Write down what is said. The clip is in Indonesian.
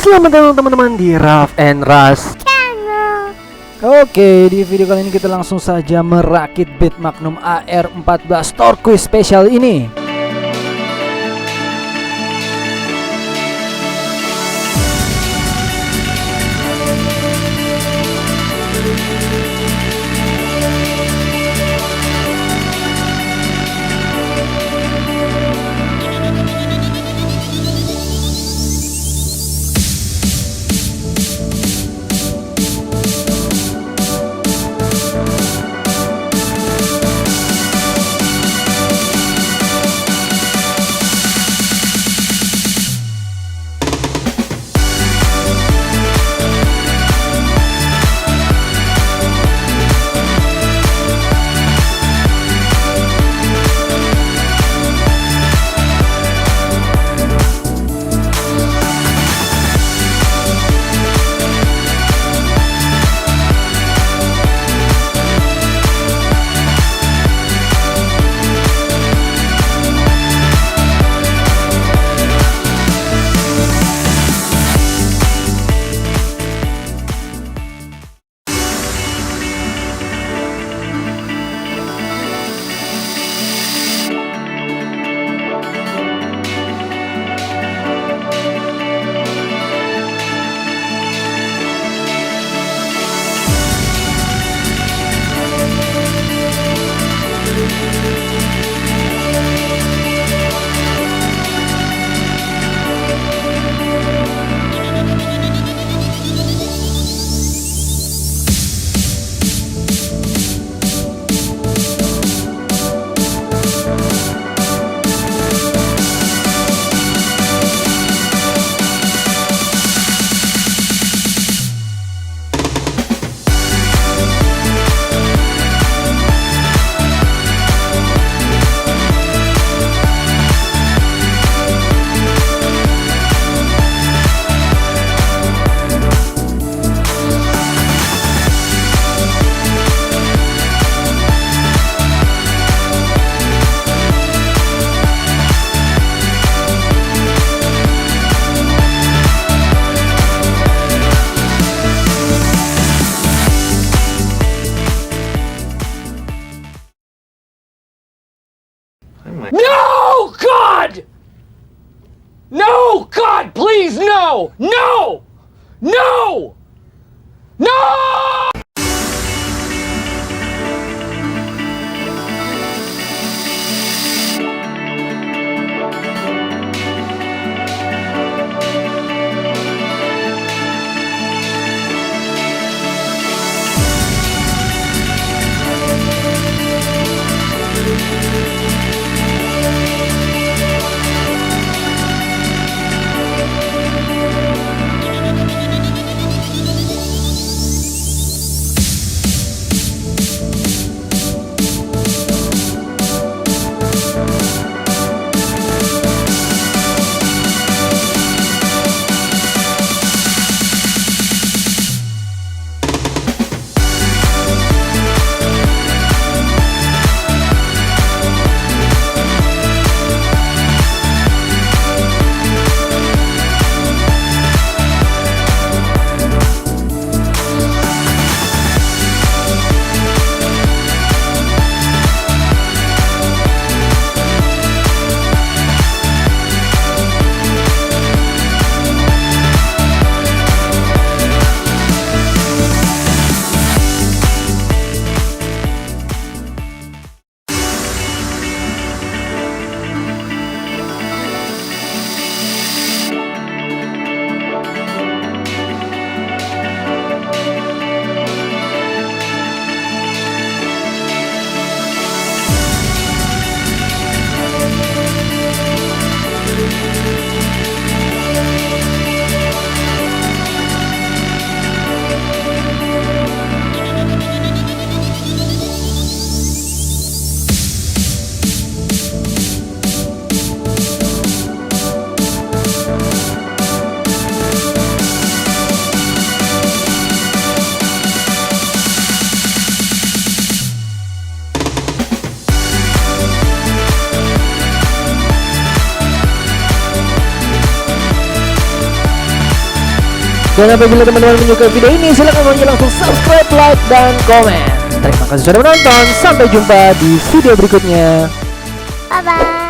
Selamat datang teman-teman di Raf and Ras Channel. Oke, di video kali ini kita langsung saja merakit beat Magnum AR-14 Torquise spesial ini. No, God! No, God, please, no! No! No! No! Dan apabila teman-teman menyukai video ini, silahkan langsung subscribe, like, dan komen. Terima kasih sudah menonton. Sampai jumpa di video berikutnya. Bye bye.